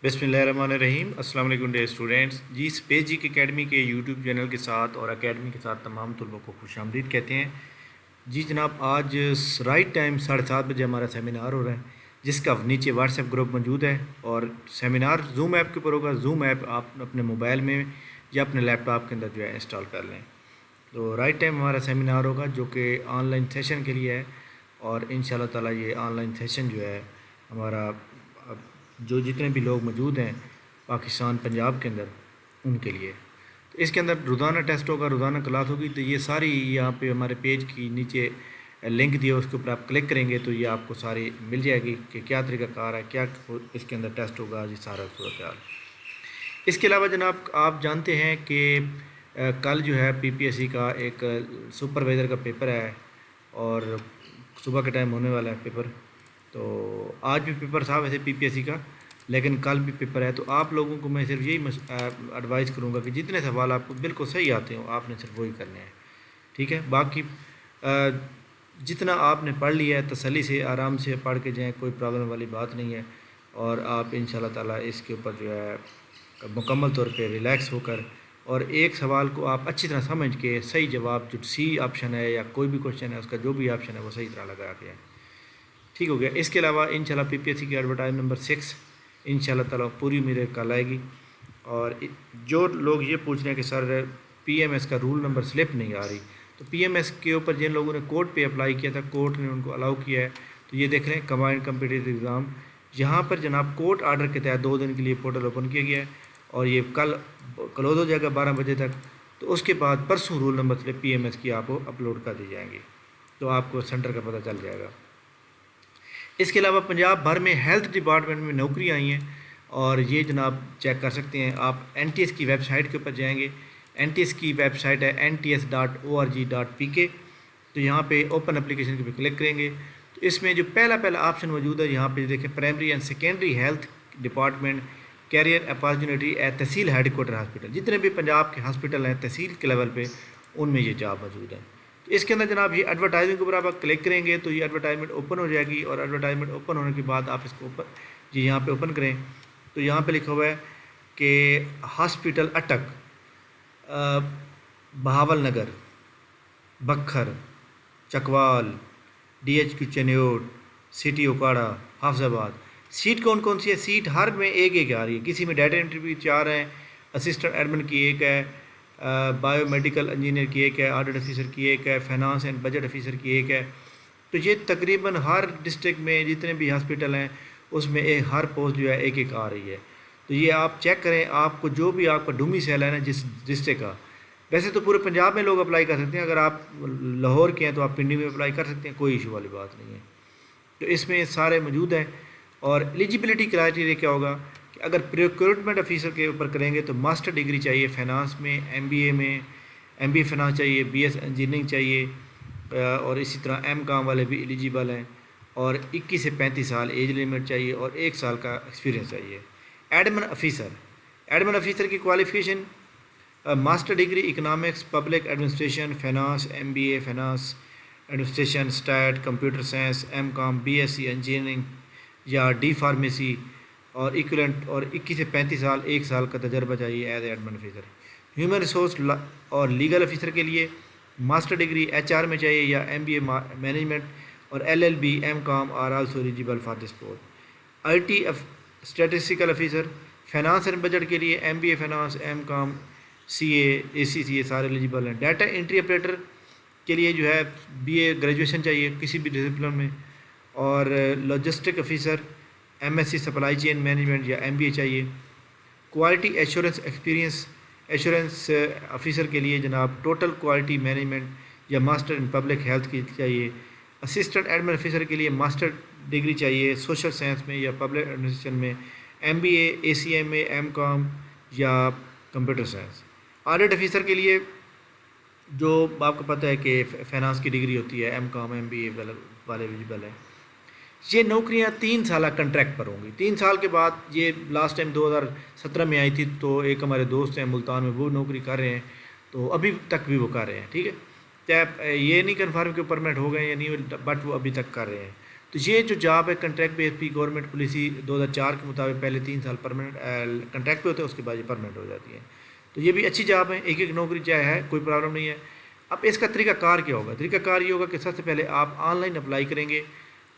बिस्मिल्लाहिर्रहमानिर्रहीम। अस्सलाम वालेकुम डियर स्टूडेंट्स। जी स्पेस जी अकेडमी के यूट्यूब चैनल के साथ और एकेडमी के साथ तमाम तलबों को खुशामदीद कहते हैं। जी जनाब, आज राइट टाइम 7:30 बजे हमारा सेमिनार हो रहा है, जिसका नीचे व्हाट्सएप ग्रुप मौजूद है और सेमिनार जूम ऐप के ऊपर होगा। जूम ऐप आप अपने मोबाइल में या अपने लैपटॉप के अंदर जो है इंस्टॉल कर लें। तो राइट टाइम हमारा सेमिनार होगा जो कि ऑनलाइन सेशन के लिए है और इंशाल्लाह ताला ये ऑनलाइन सेशन जो है हमारा जो जितने भी लोग मौजूद हैं पाकिस्तान पंजाब के अंदर उनके लिए। तो इसके अंदर रोज़ाना टेस्ट होगा, रोज़ाना क्लास होगी। तो ये सारी यहाँ पे हमारे पेज की नीचे लिंक दिया, उसके ऊपर आप क्लिक करेंगे तो ये आपको सारी मिल जाएगी कि क्या तरीक़ाकार है, क्या इसके अंदर टेस्ट होगा, ये सारा सूरत हाल। इसके अलावा जनाब आप जानते हैं कि कल जो है पीपीएससी का एक सुपरवाइज़र का पेपर है और सुबह के टाइम होने वाला है पेपर। तो आज भी पेपर था वैसे पीपीएससी का, लेकिन कल भी पेपर है। तो आप लोगों को मैं सिर्फ यही एडवाइस करूँगा कि जितने सवाल आपको बिल्कुल सही आते हो आपने सिर्फ वही करने हैं, ठीक है। बाकी जितना आपने पढ़ लिया है तसल्ली से आराम से पढ़ के जाएँ, कोई प्रॉब्लम वाली बात नहीं है। और आप इंशाल्लाह ताला इसके ऊपर जो है मुकम्मल तौर पे रिलैक्स होकर और एक सवाल को आप अच्छी तरह समझ के सही जवाब जो सी ऑप्शन है या कोई भी क्वेश्चन है उसका जो भी ऑप्शन है वो सही तरह लगा के, ठीक हो गया। इसके अलावा इंशाल्लाह पीपीएससी की एडवर्टाइज नंबर 6 इंशाल्लाह ताला पूरी उम्मीद कल आएगी। और जो लोग ये पूछ रहे हैं कि सर पीएमएस का रूल नंबर स्लिप नहीं आ रही, तो पीएमएस के ऊपर जिन लोगों ने कोर्ट पे अप्लाई किया था कोर्ट ने उनको अलाउ किया है। तो ये देख रहे हैं कंबाइंड कम्पिटिटिव एग्ज़ाम, यहाँ पर जनाब कोर्ट आर्डर के तहत 2 दिन के लिए पोर्टल ओपन किया गया है और ये कल क्लोज हो जाएगा 12 बजे तक। तो उसके बाद परसों रूल नंबर स्लिप पीएमएस की आपको अपलोड कर दी जाएंगी, तो आपको सेंटर का पता चल जाएगा। इसके अलावा पंजाब भर में हेल्थ डिपार्टमेंट में नौकरियां आई हैं और ये जनाब चेक कर सकते हैं आप। एनटीएस की वेबसाइट के ऊपर जाएंगे, एनटीएस की वेबसाइट है nts.org.pk। तो यहाँ पे ओपन एप्लीकेशन के पे क्लिक करेंगे तो इसमें जो पहला ऑप्शन मौजूद है यहाँ पे देखें, primary and secondary health department career opportunity at tehsil headquarter hospital. जितने भी पंजाब के हॉस्पिटल हैं तहसील के लेवल पे उनमें ये जॉब मौजूद है। तो इसके अंदर जनाब ये एडवर्टाइजमेंट के ऊपर आप क्लिक करेंगे तो ये एडवर्टाइजमेंट ओपन हो जाएगी और एडवर्टाइजमेंट ओपन होने के बाद आप इसको ओपन जी यहाँ पे ओपन करें तो यहाँ पे लिखा हुआ है कि हॉस्पिटल अटक, बहावल नगर, बखर, Chakwal, DHQ Chiniot, city Okara, Hafizabad. Seat कौन कौन सी है? सीट हर में एक आ रही है। किसी में डाटा एंट्री भी 4 हैं, असिस्टेंट एडमिन की 1 है, बायोमेडिकल इंजीनियर की 1 है, ऑडिट ऑफिसर की 1 है, फाइनेंस एंड बजट ऑफिसर की 1 है। तो ये तकरीबन हर डिस्ट्रिक्ट में जितने भी हॉस्पिटल हैं उसमें हर पोस्ट जो है एक आ रही है। तो ये आप चेक करें, आपको जो भी आपका डूमी सेल है ना जिस डिस्ट्रिक्ट का, वैसे तो पूरे पंजाब में लोग अप्लाई कर सकते हैं। अगर आप लाहौर के हैं तो आप पिंडी में अप्लाई कर सकते हैं, कोई इशू वाली बात नहीं है। तो इसमें सारे मौजूद हैं। और एलिजिबिलिटी क्राइटेरिया क्या होगा कि अगर प्रोक्योरमेंट ऑफिसर के ऊपर करेंगे तो मास्टर डिग्री चाहिए फाइनेंस में, MBA में, MBA फाइनेंस चाहिए, BS इंजीनियरिंग चाहिए और इसी तरह M.Com वाले भी एलिजिबल हैं। और 21 से 35 साल एज लिमिट चाहिए और 1 साल का एक्सपीरियंस चाहिए। एडमिन ऑफिसर की qualification master degree economics, public administration, finance, MBA finance administration, stat, computer science, M.Com, BSc engineering या D फार्मेसी और इक्विवेलेंट और 21 से 35 साल 1 साल का तजर्बा चाहिए as admin officer. Human resource और लीगल ऑफिसर के लिए मास्टर डिग्री HR में चाहिए या MBA मैनेजमेंट और LLB, M.Com are also eligible for this post. IT statistical officer, finance and budget के लिए MBA finance, M.Com, CA, ACCA सारे एलिजिबल हैं। डाटा एंट्री ऑपरेटर के लिए जो है BA ग्रेजुएशन चाहिए किसी भी डिसिप्लिन में। और logistic officer MSc supply chain management या MBA चाहिए। Quality assurance experience assurance officer के लिए जनाब टोटल क्वालिटी मैनेजमेंट या मास्टर इन पब्लिक हेल्थ की चाहिए। असिस्टेंट एडमिन ऑफिसर के लिए मास्टर डिग्री चाहिए सोशल साइंस में या पब्लिक एडमिनिस्ट्रेशन में, MBA, ACM में, M.Com या कंप्यूटर साइंस। ऑडिट ऑफिसर के लिए जो आपको पता है कि फाइनेंस की डिग्री होती है, M.Com, MBA वाले एलिजिबल है। ये नौकरियां 3 साल कंट्रैक्ट पर होंगी। 3 साल के बाद ये लास्ट टाइम 2017 में आई थी, तो एक हमारे दोस्त हैं मुल्तान में वो नौकरी कर रहे हैं, तो अभी तक भी वो कर रहे हैं, ठीक है। चाहे ये नहीं कन्फर्म कि परमानेंट हो गए या नहीं, बट वो अभी तक कर रहे हैं। تو یہ جو جاب ہے کنٹریکٹ بیس پی گورنمنٹ پالیسی 2004 کے مطابق پہلے 3 سال پرماننٹ کنٹریکٹ پہ ہوتے ہیں، اس کے بعد یہ پرماننٹ ہو جاتی ہے. تو یہ بھی اچھی جاب ہے، ایک نوکری چاہے ہے، کوئی پرابلم نہیں ہے. اب اس کا طریقہ کار کیا ہوگا؟ طریقہ کار یہ ہوگا کہ سب سے پہلے آپ آن لائن اپلائی کریں گے.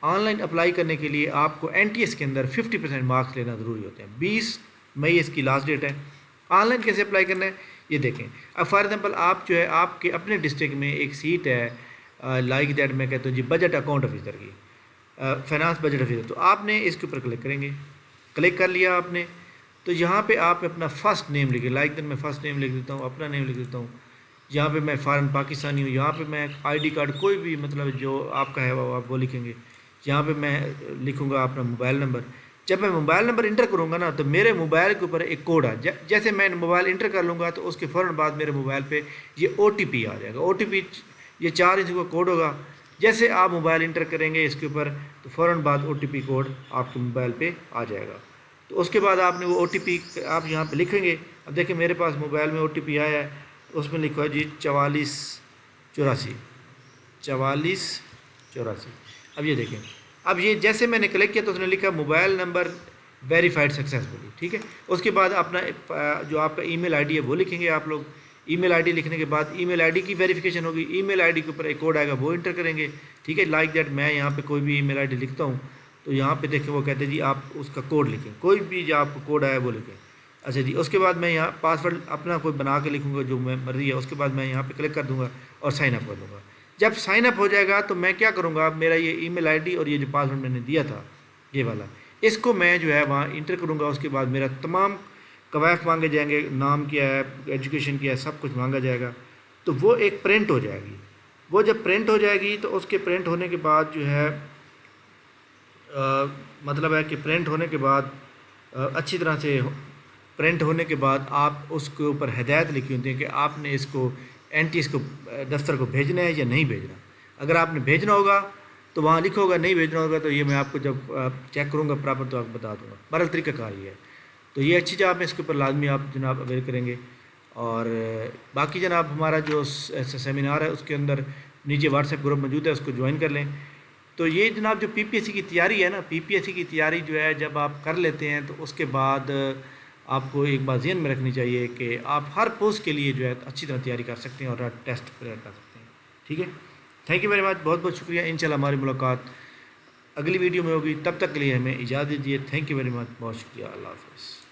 آن لائن اپلائی کرنے کے لیے آپ کو NTS کے اندر 50% مارکس لینا ضروری ہوتے ہیں. 20 مئی اس کی لاسٹ ڈیٹ ہے. آن لائن کیسے اپلائی کرنا ہے یہ دیکھیں. اب فار ایگزامپل آپ جو ہے آپ کے اپنے ڈسٹرکٹ میں ایک سیٹ ہے لائک دیٹ میں کہتا ہوں جی بجٹ اکاؤنٹ آفیسر کی، فائنانس بجٹ آفیسر. تو آپ نے اس کے اوپر کلک کریں گے. کلک کر لیا آپ نے تو یہاں پہ آپ اپنا فرسٹ نیم لکھیں. لائک دین میں فرسٹ نیم لکھ دیتا ہوں، اپنا نیم لکھ دیتا ہوں. یہاں پہ میں فارن پاکستانی ہوں. یہاں پہ میں ID کارڈ کوئی بھی مطلب جو آپ کا ہے وہ آپ وہ لکھیں گے. یہاں پہ میں لکھوں گا اپنا موبائل نمبر. جب میں موبائل نمبر انٹر کروں گا نا تو میرے موبائل کے اوپر ایک کوڈ ہے. جیسے میں موبائل انٹر کر لوں گا تو اس کے فوراً بعد میرے موبائل پہ یہ OTP آ جائے گا. OTP یہ 4 انچ کا کوڈ ہوگا. جیسے آپ موبائل انٹر کریں گے اس کے اوپر تو فوراً بعد OTP کوڈ آپ کے موبائل پہ آ جائے گا. تو اس کے بعد آپ نے وہ OTP آپ یہاں پہ لکھیں گے. اب دیکھیں میرے پاس موبائل میں OTP آیا ہے، اس میں لکھا ہے جی 4484. اب یہ دیکھیں، اب یہ جیسے میں نے کلک کیا تو اس نے لکھا موبائل نمبر ویریفائڈ سکسیزفلی. ٹھیک ہے. اس کے بعد اپنا جو آپ کا ای میل ID ہے وہ لکھیں گے آپ لوگ. ای میل ID لکھنے کے بعد ای میل ID کی ویریفیکیشن ہوگی. ای میل ID کے اوپر ایک کوڈ آئے گا وہ انٹر کریں گے. ٹھیک ہے. لائک دیٹ میں یہاں پہ کوئی بھی ای میل ID لکھتا ہوں تو یہاں پہ دیکھیں وہ کہتے ہیں جی آپ اس کا کوڈ لکھیں، کوئی بھی جو آپ کو کوڈ آیا وہ لکھیں. اچھا جی. اس کے بعد میں یہاں پاسورڈ اپنا کوئی بنا کے لکھوں گا جو میں مرضی ہے. اس کے بعد میں یہاں پہ کلک کر دوں گا اور سائن اپ کر دوں گا. جب سائن اپ ہو جائے گا تو میں کیا کروں گا، میرا یہ ای میل ID اور یہ جو پاسورڈ میں نے دیا تھا یہ والا، اس کو میں جو ہے وہاں انٹر کروں گا. اس کے بعد میرا تمام کوائف مانگے جائیں گے، نام کیا ہے، ایجوکیشن کیا ہے، سب کچھ مانگا جائے گا. تو وہ ایک پرنٹ ہو جائے گی. وہ جب پرنٹ ہو جائے گی تو اس کے پرنٹ ہونے کے بعد جو ہے مطلب ہے کہ پرنٹ ہونے کے بعد اچھی طرح سے پرنٹ ہونے کے بعد آپ اس کے اوپر ہدایت لکھی ہوتی ہیں کہ آپ نے اس کو NTS کو دفتر کو بھیجنا ہے یا نہیں بھیجنا. اگر آپ نے بھیجنا ہوگا تو وہاں لکھا ہوگا، نہیں بھیجنا ہوگا تو یہ میں آپ کو جب چیک کروں گا پراپر تو آپ کو بتا دوں گا. بہرحال طریقہ کار یہ ہے. تو یہ اچھی جاب ہے، اس کے اوپر لازمی آپ جناب اویل کریں گے. اور باقی جناب ہمارا جو سیمینار ہے اس کے اندر نیچے واٹس ایپ گروپ موجود ہے، اس کو جوائن کر لیں. تو یہ جناب جو PPSC کی تیاری ہے نا، PPSC کی تیاری جو ہے جب آپ کر لیتے ہیں تو اس کے بعد آپ کو ایک بات ذہن میں رکھنی چاہیے کہ آپ ہر پوسٹ کے لیے جو ہے اچھی طرح تیاری کر سکتے ہیں اور ٹیسٹ کلیئر کر سکتے ہیں. ٹھیک ہے. Thank you very much. بہت بہت شکریہ. انشاءاللہ ہماری ملاقات اگلی ویڈیو میں ہوگی. تب تک کے لیے ہمیں اجازت دیجیے. Thank you very much. بہت شکریہ. اللہ حافظ.